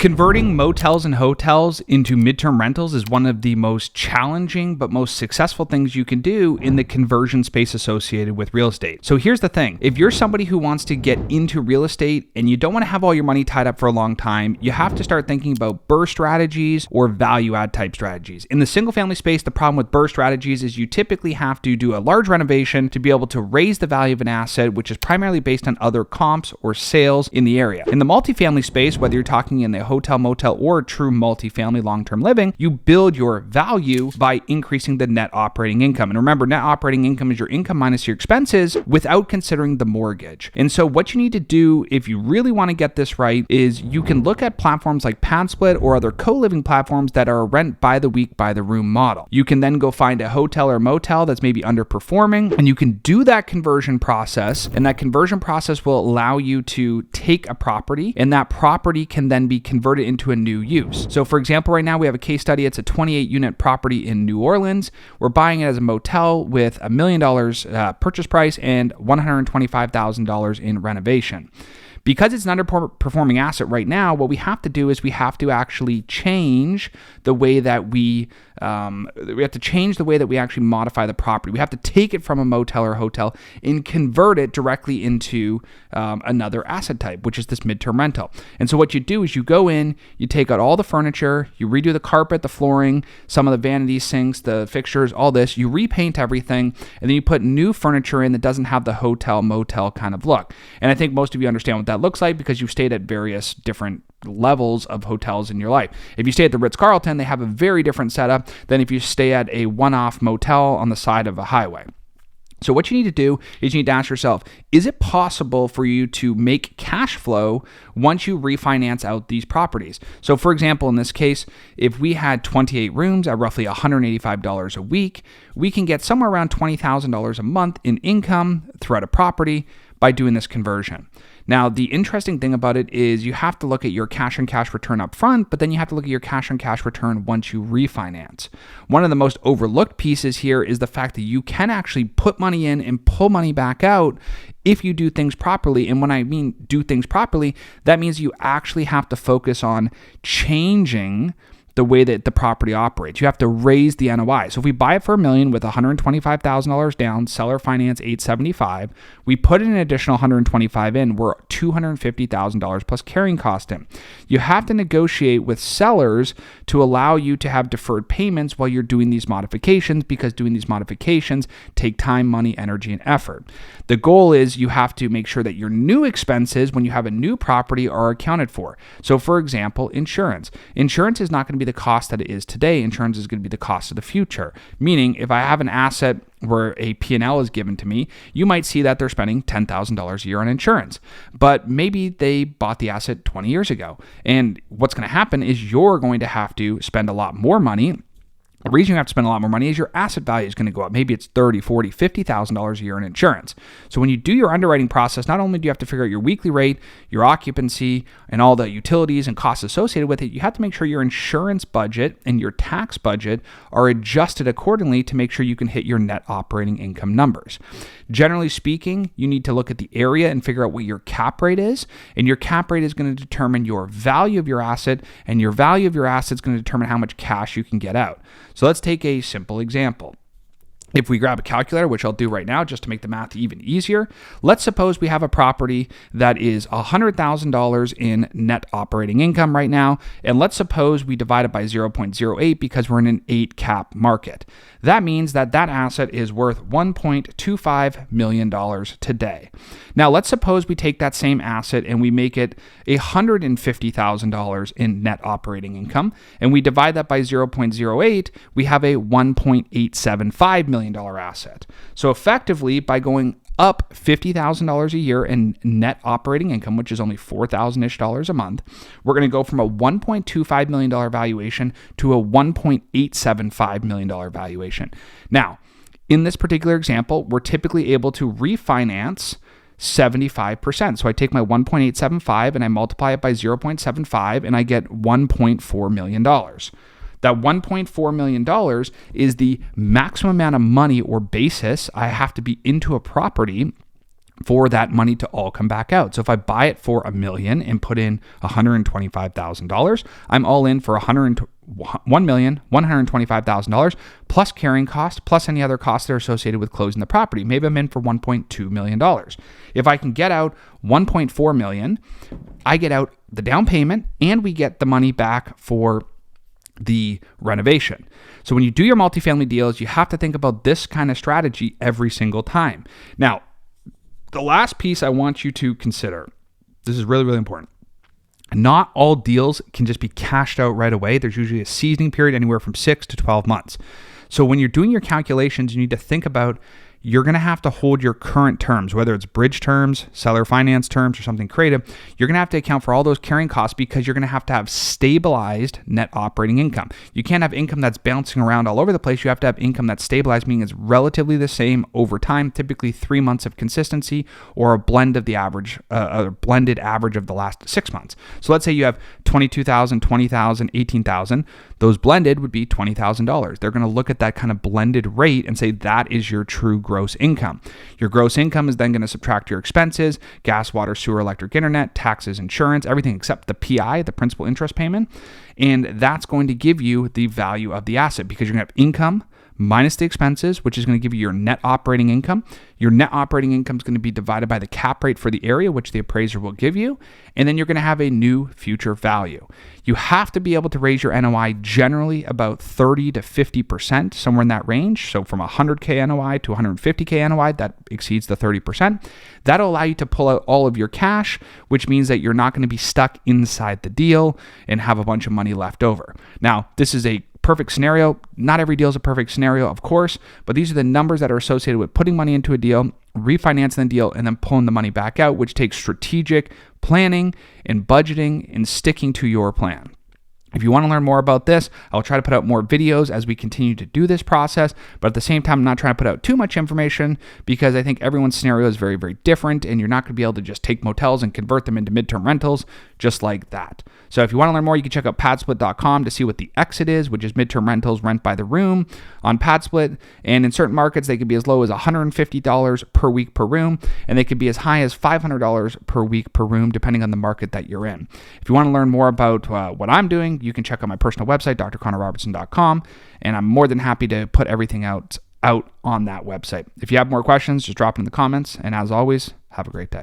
Converting motels and hotels into midterm rentals is one of the most challenging but most successful things you can do in the conversion space associated with real estate. So here's the thing. If you're somebody who wants to get into real estate and you don't want to have all your money tied up for a long time, you have to start thinking about BRRRR strategies or value add type strategies. In the single family space, the problem with BRRRR strategies is you typically have to do a large renovation to be able to raise the value of an asset, which is primarily based on other comps or sales in the area. In the multifamily space, whether you're talking in the hotel, motel, or true multifamily long-term living, you build your value by increasing the net operating income. And remember, net operating income is your income minus your expenses without considering the mortgage. And so what you need to do if you really want to get this right is you can look at platforms like PadSplit or other co-living platforms that are a rent by the week, by the room model. You can then go find a hotel or motel that's maybe underperforming, and you can do that conversion process. And that conversion process will allow you to take a property, and that property can then be converted into a new use. So for example, right now we have a case study. It's a 28 unit property in New Orleans. We're buying it as a motel with $1 million purchase price and $125,000 in renovation. Because it's an underperforming asset right now, what we have to do is we have to actually change the way that we actually modify the property. We have to take it from a motel or hotel and convert it directly into another asset type, which is this midterm rental. And so what you do is you go in, you take out all the furniture, you redo the carpet, the flooring, some of the vanity sinks, the fixtures, all this, you repaint everything, and then you put new furniture in that doesn't have the hotel, motel kind of look. And I think most of you understand what that looks like because you've stayed at various different levels of hotels in your life. If you stay at the Ritz-Carlton, they have a very different setup than if you stay at a one-off motel on the side of a highway. So what you need to do is you need to ask yourself, is it possible for you to make cash flow once you refinance out these properties? So for example, in this case, if we had 28 rooms at roughly $185 a week, we can get somewhere around $20,000 a month in income throughout a property by doing this conversion. Now, the interesting thing about it is you have to look at your cash on cash return up front, but then you have to look at your cash on cash return once you refinance. One of the most overlooked pieces here is the fact that you can actually put money in and pull money back out if you do things properly. And when I mean do things properly, that means you actually have to focus on changing the way that the property operates. You have to raise the NOI. So if we buy it for $1 million with $125,000 down, seller finance $875, we put in an additional $125 in, we're $250,000 plus carrying cost in. You have to negotiate with sellers to allow you to have deferred payments while you're doing these modifications, because doing these modifications take time, money, energy, and effort. The goal is you have to make sure that your new expenses when you have a new property are accounted for. So for example, insurance. Insurance is not going to be the cost that it is today. Insurance is going to be the cost of the future. Meaning, if I have an asset where a P&L is given to me, you might see that they're spending $10,000 a year on insurance, but maybe they bought the asset 20 years ago. And what's going to happen is you're going to have to spend a lot more money. The reason you have to spend a lot more money is your asset value is going to go up. Maybe it's $30,000, $40,000, $50,000 a year in insurance. So when you do your underwriting process, not only do you have to figure out your weekly rate, your occupancy, and all the utilities and costs associated with it, you have to make sure your insurance budget and your tax budget are adjusted accordingly to make sure you can hit your net operating income numbers. Generally speaking, you need to look at the area and figure out what your cap rate is, and your cap rate is going to determine your value of your asset, and your value of your asset is going to determine how much cash you can get out. So let's take a simple example. If we grab a calculator, which I'll do right now just to make the math even easier, let's suppose we have a property that is $100,000 in net operating income right now, and let's suppose we divide it by 0.08 because we're in an 8 cap market. That means that that asset is worth $1.25 million today. Now, let's suppose we take that same asset and we make it $150,000 in net operating income, and we divide that by 0.08, we have a $1.875 million asset. So effectively, by going up $50,000 a year in net operating income, which is only $4,000-ish a month, we're going to go from a $1.25 million valuation to a $1.875 million valuation. Now, in this particular example, we're typically able to refinance 75%. So I take my 1.875 and I multiply it by 0.75 and I get $1.4 million. That $1.4 million is the maximum amount of money or basis I have to be into a property for that money to all come back out. So if I buy it for $1 million and put in $125,000, I'm all in for $1,125,000 plus carrying cost, plus any other costs that are associated with closing the property. Maybe I'm in for $1.2 million. If I can get out $1.4 million, I get out the down payment and we get the money back for the renovation. So when you do your multifamily deals, you have to think about this kind of strategy every single time. Now, the last piece I want you to consider, this is really, really important. Not all deals can just be cashed out right away. There's usually a seasoning period anywhere from 6 to 12 months. So when you're doing your calculations, you need to think about you're going to have to hold your current terms, whether it's bridge terms, seller finance terms, or something creative. You're going to have to account for all those carrying costs because you're going to have stabilized net operating income. You can't have income that's bouncing around all over the place. You have to have income that's stabilized, meaning it's relatively the same over time, typically 3 months of consistency or a blend of the average, a blended average of the last 6 months. So let's say you have $22,000, $20,000, $18,000. Those blended would be $20,000. They're going to look at that kind of blended rate and say that is your true gross income. Your gross income is then going to subtract your expenses, gas, water, sewer, electric, internet, taxes, insurance, everything except the PI, the principal interest payment. And that's going to give you the value of the asset because you're going to have income minus the expenses, which is going to give you your net operating income. Your net operating income is going to be divided by the cap rate for the area, which the appraiser will give you. And then you're going to have a new future value. You have to be able to raise your NOI generally about 30 to 50%, somewhere in that range. So from 100K NOI to 150K NOI, that exceeds the 30%. That'll allow you to pull out all of your cash, which means that you're not going to be stuck inside the deal and have a bunch of money left over. Now, this is a perfect scenario. Not every deal is a perfect scenario, of course, but these are the numbers that are associated with putting money into a deal, refinancing the deal, and then pulling the money back out, which takes strategic planning and budgeting and sticking to your plan. If you want to learn more about this, I'll try to put out more videos as we continue to do this process, but at the same time, I'm not trying to put out too much information because I think everyone's scenario is very, very different, and you're not going to be able to just take motels and convert them into midterm rentals just like that. So if you want to learn more, you can check out padsplit.com to see what the exit is, which is midterm rentals rent by the room on PadSplit. And in certain markets, they could be as low as $150 per week per room, and they could be as high as $500 per week per room, depending on the market that you're in. If you want to learn more about what I'm doing, you can check out my personal website, drconnorrobertson.com, and I'm more than happy to put everything out on that website. If you have more questions, just drop it in the comments, and as always, have a great day.